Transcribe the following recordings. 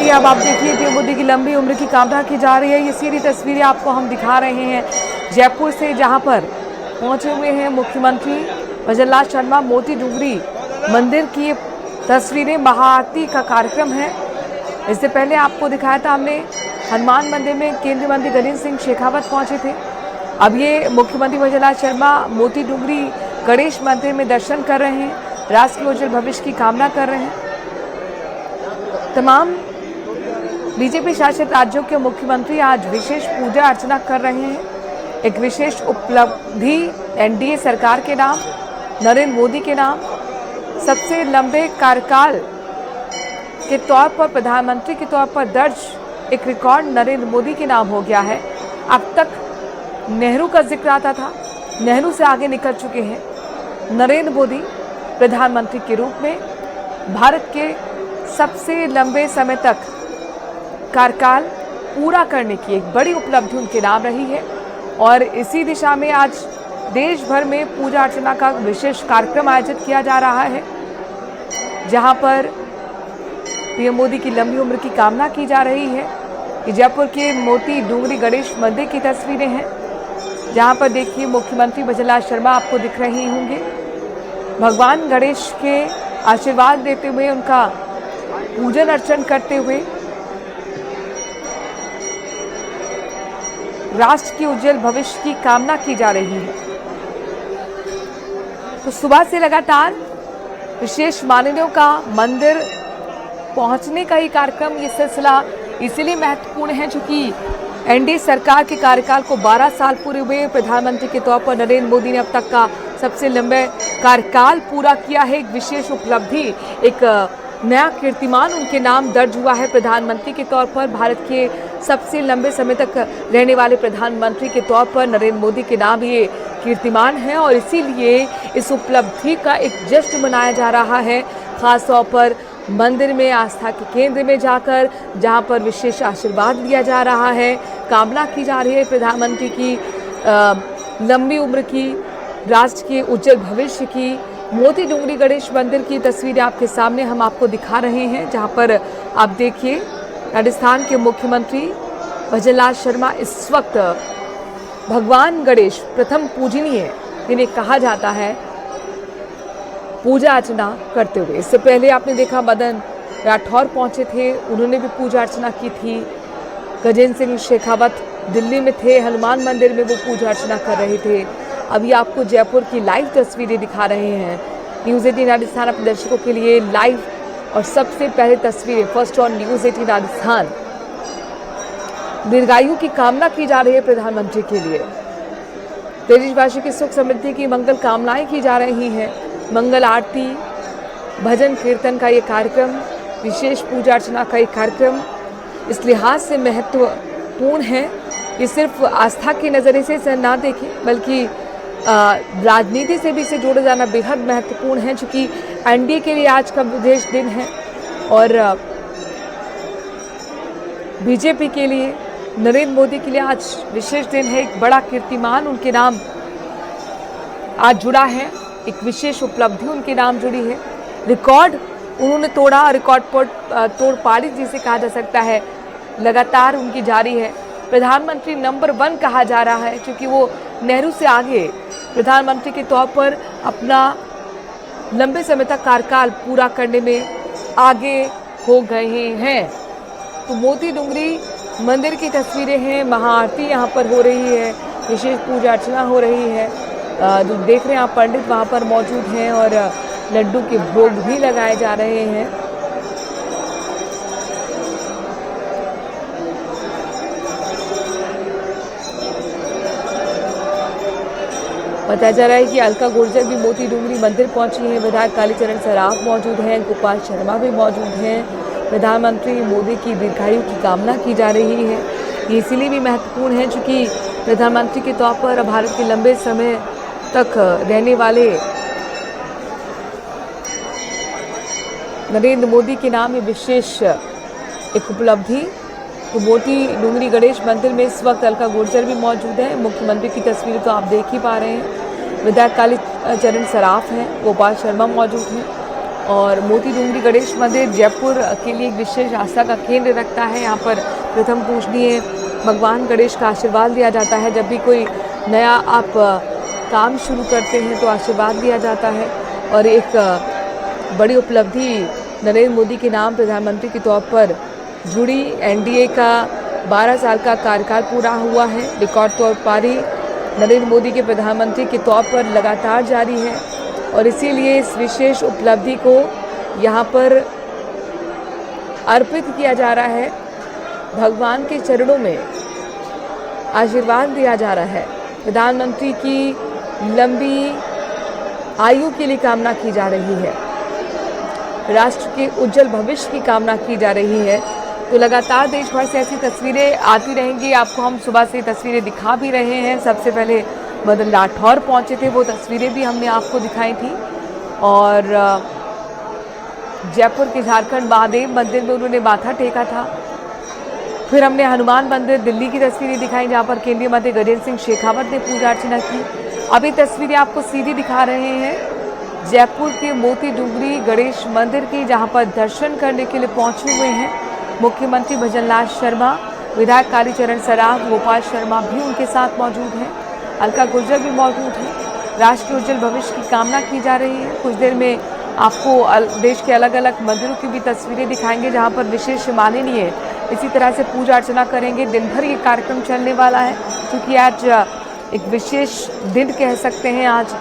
तस्वीरें अब आप देखिए, पीएम मोदी की लंबी उम्र की कामना की जा रही है। ये सारी तस्वीरें आपको हम दिखा रहे हैं जयपुर से, जहां पर पहुंचे हुए हैं मुख्यमंत्री भजन लाल शर्मा। मोती डूंगरी मंदिर की तस्वीरें, महाआरती का कार्यक्रम है। इससे पहले आपको दिखाया था हमने हनुमान मंदिर में केंद्रीय मंत्री गजेंद्र सिंह शेखावत पहुंचे थे। अब ये मुख्यमंत्री भजन लाल शर्मा मोती डूंगरी गणेश मंदिर में दर्शन कर रहे हैं, राष्ट्र के उज्जवल भविष्य की कामना कर रहे हैं। तमाम बीजेपी शासित राज्यों के मुख्यमंत्री आज विशेष पूजा अर्चना कर रहे हैं। एक विशेष उपलब्धि एनडीए सरकार के नाम, नरेंद्र मोदी के नाम, सबसे लंबे कार्यकाल के तौर पर प्रधानमंत्री के तौर पर दर्ज एक रिकॉर्ड नरेंद्र मोदी के नाम हो गया है। अब तक नेहरू का जिक्र आता था, नेहरू से आगे निकल चुके हैं नरेंद्र मोदी प्रधानमंत्री के रूप में। भारत के सबसे लंबे समय तक कार्यकाल पूरा करने की एक बड़ी उपलब्धि उनके नाम रही है और इसी दिशा में आज देश भर में पूजा अर्चना का विशेष कार्यक्रम आयोजित किया जा रहा है, जहां पर पीएम मोदी की लंबी उम्र की कामना की जा रही है। ये जयपुर के मोती डूंगरी गणेश मंदिर की तस्वीरें हैं, जहां पर देखिए मुख्यमंत्री भजन लाल शर्मा आपको दिख रहे होंगे। भगवान गणेश के आशीर्वाद देते हुए, उनका पूजन अर्चन करते हुए राष्ट्र के उज्जवल भविष्य की कामना की जा रही है। तो सुबह से लगातार विशेष मान्यताओं का मंदिर पहुंचने का ही कार्यक्रम, ये सिलसिला इसलिए महत्वपूर्ण है क्योंकि एनडीए सरकार के कार्यकाल को 12 साल पूरे हुए। प्रधानमंत्री के तौर पर नरेंद्र मोदी ने अब तक का सबसे लंबे कार्यकाल पूरा किया है। एक विशेष उपलब्धि, एक नया कीर्तिमान उनके नाम दर्ज हुआ है। प्रधानमंत्री के तौर पर, भारत के सबसे लंबे समय तक रहने वाले प्रधानमंत्री के तौर पर नरेंद्र मोदी के नाम ये कीर्तिमान है और इसीलिए इस उपलब्धि का एक जश्न मनाया जा रहा है, खासतौर पर मंदिर में, आस्था के केंद्र में जाकर, जहां पर विशेष आशीर्वाद लिया जा रहा है, कामना की जा रही है प्रधानमंत्री की लंबी उम्र की, राष्ट्र के उज्जवल भविष्य की। मोती डूंगरी गणेश मंदिर की तस्वीरें आपके सामने हम आपको दिखा रहे हैं, जहां पर आप देखिए राजस्थान के मुख्यमंत्री भजन लाल शर्मा इस वक्त भगवान गणेश प्रथम पूजनीय जिन्हें कहा जाता है, पूजा अर्चना करते हुए। इससे पहले आपने देखा मदन राठौर पहुंचे थे, उन्होंने भी पूजा अर्चना की थी। गजेंद्र सिंह शेखावत दिल्ली में थे, हनुमान मंदिर में वो पूजा अर्चना कर रहे थे। अभी आपको जयपुर की लाइव तस्वीरें दिखा रहे हैं न्यूज़ 18 राजस्थान अपने दर्शकों के लिए लाइव। और सबसे पहले तस्वीरें फर्स्ट ऑन न्यूज़ 18 राजस्थान। दीर्घायु की कामना की जा रही है प्रधानमंत्री के लिए, देशवासियों की सुख समृद्धि की मंगल कामनाएं की जा रही हैं। मंगल आरती, भजन कीर्तन का ये कार्यक्रम, विशेष पूजा अर्चना का ये कार्यक्रम इस लिहाज से महत्वपूर्ण है, ये सिर्फ आस्था के नज़रिए से ना देखें बल्कि राजनीति से भी इसे जोड़ा जाना बेहद महत्वपूर्ण है, क्योंकि एनडीए के लिए आज का विशेष दिन है और बीजेपी के लिए, नरेंद्र मोदी के लिए आज विशेष दिन है। एक बड़ा कीर्तिमान उनके नाम आज जुड़ा है, एक विशेष उपलब्धि उनके नाम जुड़ी है। रिकॉर्ड उन्होंने तोड़ा, रिकॉर्ड तोड़ पारी जिसे कहा जा सकता है, लगातार उनकी जारी है। प्रधानमंत्री नंबर 1 कहा जा रहा है क्योंकि वो नेहरू से आगे प्रधानमंत्री के तौर पर अपना लंबे समय तक कार्यकाल पूरा करने में आगे हो गए हैं। तो मोती डूंगरी मंदिर की तस्वीरें हैं, महाआरती यहाँ पर हो रही है, विशेष पूजा अर्चना हो रही है। जो देख रहे हैं आप, पंडित वहाँ पर मौजूद हैं और लड्डू के भोग भी लगाए जा रहे हैं। बताया जा रहा है कि अलका गुर्जर भी मोती डूंगरी मंदिर पहुंची हैं, विधायक कालीचरण सराफ मौजूद हैं, गोपाल शर्मा भी मौजूद हैं। प्रधानमंत्री मोदी की दीर्घायु की कामना की जा रही है। ये इसलिए भी महत्वपूर्ण है क्योंकि प्रधानमंत्री के तौर पर भारत के लंबे समय तक रहने वाले नरेंद्र मोदी के नाम में विशेष एक उपलब्धि। तो मोती डूंगरी गणेश मंदिर में इस वक्त अलका गुर्जर भी मौजूद है। मुख्यमंत्री की तस्वीर तो आप देख ही पा रहे हैं। विधायक कालीचरण सराफ हैं, गोपाल शर्मा मौजूद हैं। और मोती डूंगरी गणेश मंदिर जयपुर के लिए एक विशेष आस्था का केंद्र रखता है। यहाँ पर प्रथम पूजनीय भगवान गणेश का आशीर्वाद लिया जाता है। जब भी कोई नया आप काम शुरू करते हैं तो आशीर्वाद लिया जाता है। और एक बड़ी उपलब्धि नरेंद्र मोदी के नाम प्रधानमंत्री के तौर पर जुड़ी। एनडीए का 12 साल का कार्यकाल पूरा हुआ है। रिकॉर्ड तौर पारी नरेंद्र मोदी के प्रधानमंत्री के तौर पर लगातार जारी है और इसीलिए इस विशेष उपलब्धि को यहाँ पर अर्पित किया जा रहा है। भगवान के चरणों में आशीर्वाद दिया जा रहा है। प्रधानमंत्री की लंबी आयु के लिए कामना की जा रही है। राष्ट्र के उज्जवल भविष्य की कामना की जा रही है। तो लगातार देश भर से ऐसी तस्वीरें आती रहेंगी। आपको हम सुबह से तस्वीरें दिखा भी रहे हैं। सबसे पहले मदन राठौर पहुंचे थे, वो तस्वीरें भी हमने आपको दिखाई थी। और जयपुर के झारखंड महादेव मंदिर में उन्होंने माथा टेका था। फिर हमने हनुमान मंदिर दिल्ली की तस्वीरें दिखाई, जहां पर केंद्रीय मंत्री गजेंद्र सिंह शेखावत ने पूजा अर्चना की। अभी तस्वीरें आपको सीधी दिखा रहे हैं जयपुर के मोती डूंगरी गणेश मंदिर की, जहां पर दर्शन करने के लिए पहुंचे हुए हैं मुख्यमंत्री भजनलाल शर्मा, विधायक कालीचरण सराफ, गोपाल शर्मा भी उनके साथ मौजूद हैं, अलका गुर्जर भी मौजूद हैं। राष्ट्र के उज्जवल भविष्य की कामना की जा रही है। कुछ देर में आपको देश के अलग अलग मंदिरों की भी तस्वीरें दिखाएंगे, जहां पर विशेष माननीय इसी तरह से पूजा अर्चना करेंगे। दिन भर ये कार्यक्रम चलने वाला है, क्योंकि आज एक विशेष दिन कह सकते हैं, आज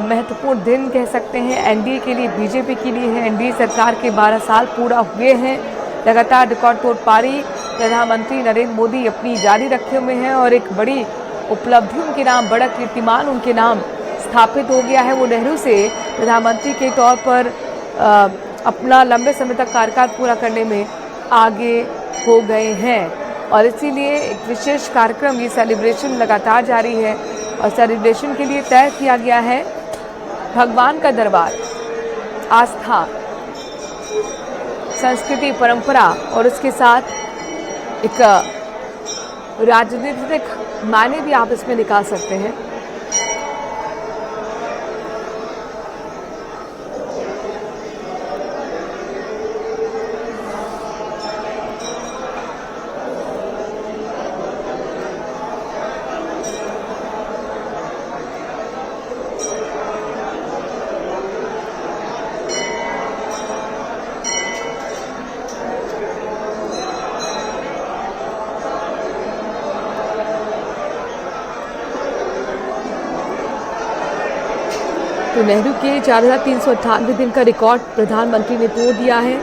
महत्वपूर्ण दिन कह सकते हैं एनडीए के लिए, बीजेपी के लिए है। एनडीए सरकार के 12 साल पूरा हुए हैं। लगातार रिकॉर्ड तोड़ पारी प्रधानमंत्री नरेंद्र मोदी अपनी जारी रखे हुए हैं और एक बड़ी उपलब्धि उनके नाम, बड़ा कीर्तिमान उनके नाम स्थापित हो गया है। वो नेहरू से प्रधानमंत्री के तौर पर अपना लंबे समय तक कार्यकाल पूरा करने में आगे हो गए हैं और इसीलिए एक विशेष कार्यक्रम, ये सेलिब्रेशन लगातार जारी है। और सेलिब्रेशन के लिए तय किया गया है भगवान का दरबार, आस्था, संस्कृति, परंपरा और उसके साथ एक राजनीतिक मायने भी आप इसमें निकाल सकते हैं। तो नेहरू के 4398 दिन का रिकॉर्ड प्रधानमंत्री ने तोड़ दिया है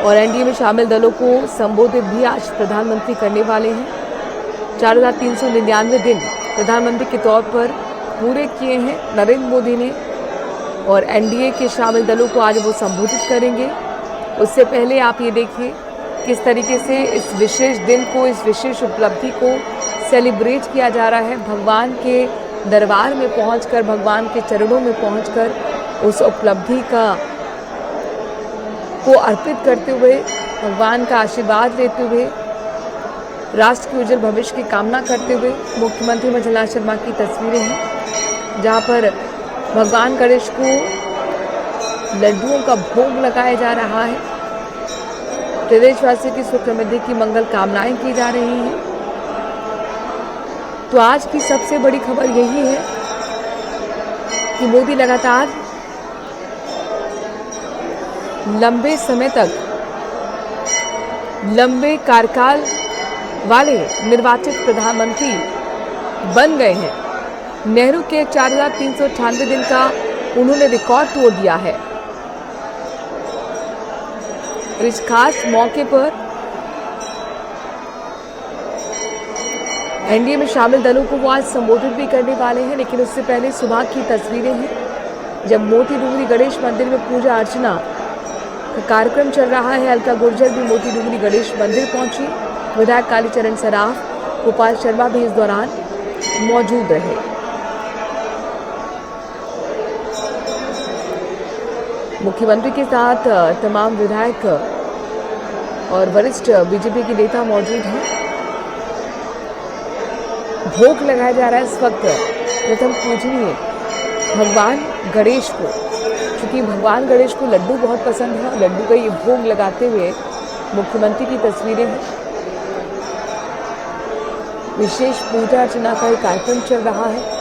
और एनडीए में शामिल दलों को संबोधित भी आज प्रधानमंत्री करने वाले हैं। 4399 दिन प्रधानमंत्री के तौर पर पूरे किए हैं नरेंद्र मोदी ने और एनडीए के शामिल दलों को आज वो संबोधित करेंगे। उससे पहले आप ये देखिए किस तरीके से इस विशेष दिन को, इस विशेष उपलब्धि को सेलिब्रेट किया जा रहा है। भगवान के दरबार में पहुंचकर, भगवान के चरणों में पहुंचकर उस उपलब्धि को अर्पित करते हुए, भगवान का आशीर्वाद लेते हुए, राष्ट्र के उज्जवल भविष्य की कामना करते हुए मुख्यमंत्री भजनलाल शर्मा की तस्वीरें हैं, जहां पर भगवान गणेश को लड्डुओं का भोग लगाया जा रहा है। प्रदेशवासियों की सुख समृद्धि की मंगल कामनाएं की जा रही हैं। तो आज की सबसे बड़ी खबर यही है कि मोदी लगातार लंबे समय तक, लंबे कार्यकाल वाले निर्वाचित प्रधानमंत्री बन गए हैं। नेहरू के 4398 दिन का उन्होंने रिकॉर्ड तोड़ दिया है। इस खास मौके पर एनडीए में शामिल दलों को वो आज संबोधित भी करने वाले हैं, लेकिन उससे पहले सुबह की तस्वीरें हैं जब मोती डूंगरी गणेश मंदिर में पूजा अर्चना का कार्यक्रम चल रहा है। अलका गुर्जर भी मोती डूंगरी गणेश मंदिर पहुंची, विधायक कालीचरण सराफ, गोपाल शर्मा भी इस दौरान मौजूद रहे। मुख्यमंत्री के साथ तमाम विधायक और वरिष्ठ बीजेपी के नेता मौजूद हैं। भोग लगाया जा रहा है इस वक्त प्रथम पूजनीय भगवान गणेश को। क्योंकि भगवान गणेश को लड्डू बहुत पसंद है और लड्डू का ये भोग लगाते हुए मुख्यमंत्री की तस्वीरें हैं। विशेष पूजा अर्चना का एक कार्यक्रम चल रहा है।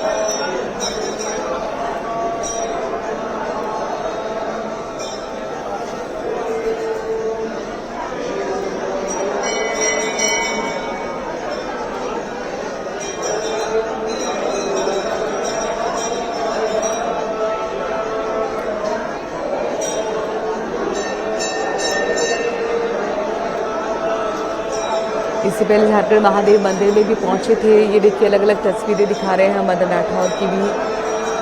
इससे पहले झारखंड महादेव मंदिर में भी पहुंचे थे। ये देखिए अलग अलग तस्वीरें दिखा रहे हैं मदन राठौर की भी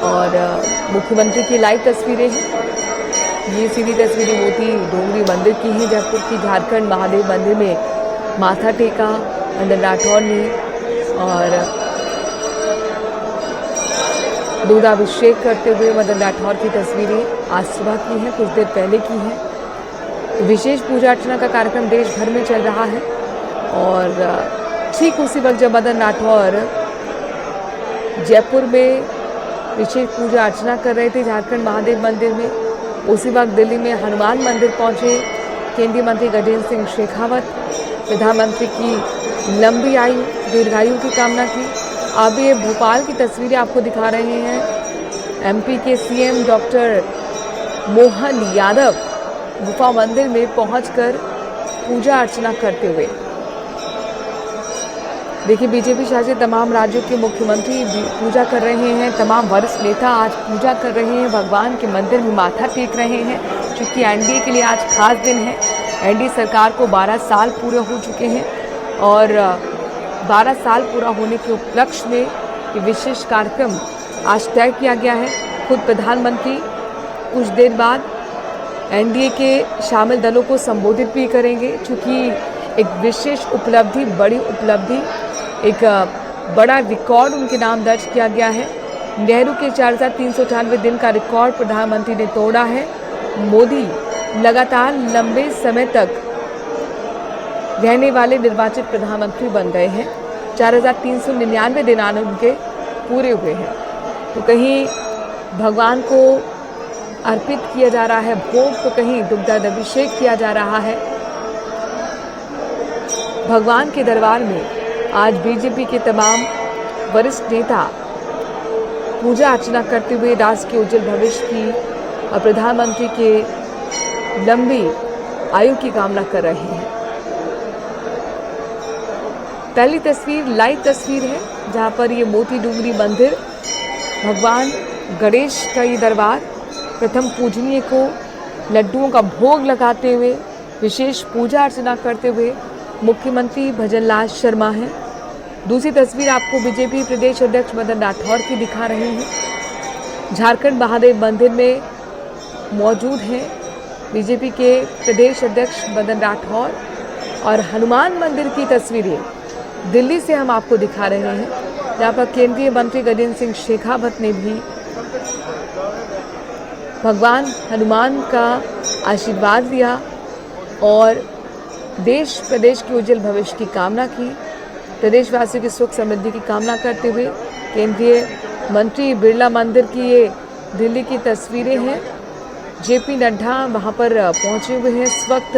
और मुख्यमंत्री की लाइव तस्वीरें हैं। ये सीधी तस्वीरें मोती डोंगरी मंदिर की हैं। जयपुर की झारखंड महादेव मंदिर में माथा टेका मदन राठौर ने और दूधाभिषेक करते हुए मदन राठौर की तस्वीरें आज सुबह की हैं, कुछ देर पहले की हैं। विशेष पूजा अर्चना का कार्यक्रम देश भर में चल रहा है और ठीक उसी वक्त जब मदन राठौर जयपुर में विशेष पूजा अर्चना कर रहे थे झारखंड महादेव मंदिर में, उसी वक्त दिल्ली में हनुमान मंदिर पहुंचे केंद्रीय मंत्री गजेंद्र सिंह शेखावत। प्रधानमंत्री की लंबी आयु दीर्घायु की कामना की। अब ये भोपाल की तस्वीरें आपको दिखा रहे हैं। एमपी के सीएम डॉक्टर मोहन यादव गुफा मंदिर में पहुंचकर पूजा अर्चना करते हुए। देखिए बीजेपी शासित तमाम राज्यों के मुख्यमंत्री पूजा कर रहे हैं। तमाम वरिष्ठ नेता आज पूजा कर रहे हैं, भगवान के मंदिर में माथा टेक रहे हैं, क्योंकि एनडीए के लिए आज खास दिन है। एनडीए सरकार को 12 साल पूरे हो चुके हैं और 12 साल पूरा होने के उपलक्ष्य में ये विशेष कार्यक्रम आज तय किया गया है। खुद प्रधानमंत्री कुछ देर बाद एनडीए के शामिल दलों को संबोधित भी करेंगे, क्योंकि एक विशेष उपलब्धि, बड़ी उपलब्धि, एक बड़ा रिकॉर्ड उनके नाम दर्ज किया गया है। नेहरू के 4398 दिन का रिकॉर्ड प्रधानमंत्री ने तोड़ा है। मोदी लगातार लंबे समय तक रहने वाले निर्वाचित प्रधानमंत्री बन गए हैं। 4399 दिन आने उनके पूरे हुए हैं। तो कहीं भगवान को अर्पित किया जा रहा है भोग, तो कहीं दुग्धाभिषेक किया जा रहा है। भगवान के दरबार में आज बीजेपी के तमाम वरिष्ठ नेता पूजा अर्चना करते हुए राष्ट्र के उज्जवल भविष्य की और प्रधानमंत्री के लंबी आयु की कामना कर रहे हैं। पहली तस्वीर लाइव तस्वीर है, जहां पर ये मोती डूंगरी मंदिर, भगवान गणेश का ये दरबार, प्रथम पूजनीय को लड्डुओं का भोग लगाते हुए विशेष पूजा अर्चना करते हुए मुख्यमंत्री भजनलाल शर्मा हैं। दूसरी तस्वीर आपको बीजेपी प्रदेश अध्यक्ष मदन राठौर की दिखा रहे हैं। झारखंड महादेव मंदिर में मौजूद हैं बीजेपी के प्रदेश अध्यक्ष मदन राठौर और हनुमान मंदिर की तस्वीरें दिल्ली से हम आपको दिखा रहे हैं, जहाँ पर केंद्रीय मंत्री गजेंद्र सिंह शेखावत ने भी भगवान हनुमान का आशीर्वाद लिया और देश प्रदेश के उज्जवल भविष्य की कामना की। प्रदेशवासियों की सुख समृद्धि की कामना करते हुए केंद्रीय मंत्री बिरला मंदिर की ये दिल्ली की तस्वीरें हैं। जेपी नड्डा वहाँ पर पहुँचे हुए हैं इस वक्त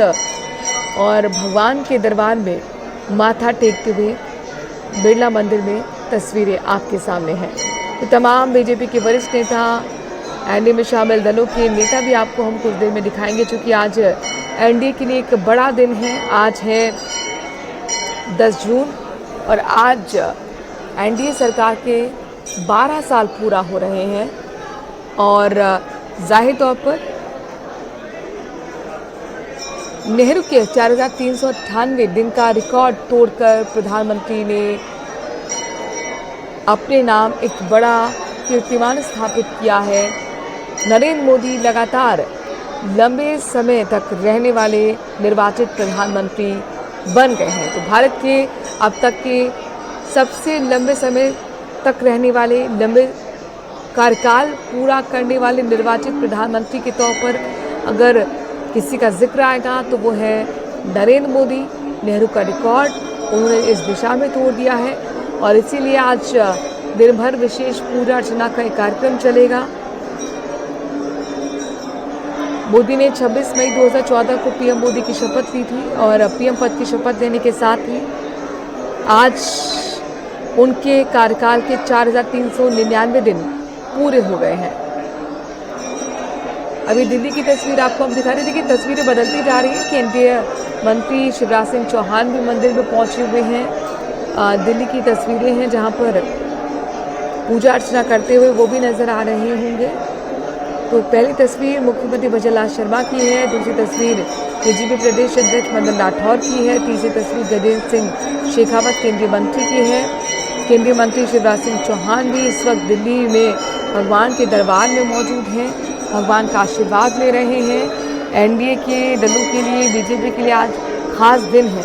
और भगवान के दरबार में माथा टेकते हुए बिरला मंदिर में तस्वीरें आपके सामने हैं। तो तमाम बीजेपी के वरिष्ठ नेता, एनडीए में शामिल दलों के नेता भी आपको हम कुछ देर में दिखाएंगे, क्योंकि आज एनडीए के लिए एक बड़ा दिन है। आज है 10 जून और आज एनडीए सरकार के 12 साल पूरा हो रहे हैं और जाहिर तौर पर नेहरू के 4398 दिन का रिकॉर्ड तोड़कर प्रधानमंत्री ने अपने नाम एक बड़ा कीर्तिमान स्थापित किया है। नरेंद्र मोदी लगातार लंबे समय तक रहने वाले निर्वाचित प्रधानमंत्री बन गए हैं। तो भारत के अब तक के सबसे लंबे समय तक रहने वाले, लंबे कार्यकाल पूरा करने वाले निर्वाचित प्रधानमंत्री के तौर पर अगर किसी का जिक्र आएगा तो वो है नरेंद्र मोदी। नेहरू का रिकॉर्ड उन्होंने इस दिशा में तोड़ दिया है और इसीलिए आज दिन भर विशेष पूजा अर्चना का एक कार्यक्रम चलेगा। मोदी ने 26 मई 2014 को पीएम मोदी की शपथ ली थी और पीएम पद की शपथ लेने के साथ ही आज उनके कार्यकाल के 4,399 दिन पूरे हो गए हैं। अभी दिल्ली की तस्वीर आपको हम दिखा रहे थे कि तस्वीरें बदलती जा रही हैं। केंद्रीय मंत्री शिवराज सिंह चौहान भी मंदिर में पहुंचे हुए हैं। दिल्ली की तस्वीरें हैं जहां पर पूजा अर्चना करते हुए वो भी नजर आ रहे होंगे। तो पहली तस्वीर मुख्यमंत्री भजनलाल शर्मा की है, दूसरी तस्वीर बीजेपी प्रदेश अध्यक्ष मदन राठौर की है, तीसरी तस्वीर गजेंद्र सिंह शेखावत केंद्रीय मंत्री की है। केंद्रीय मंत्री शिवराज सिंह चौहान भी इस वक्त दिल्ली में भगवान के दरबार में मौजूद हैं, भगवान का आशीर्वाद ले रहे हैं। एनडीए के दलों के लिए, बीजेपी के लिए आज खास दिन है।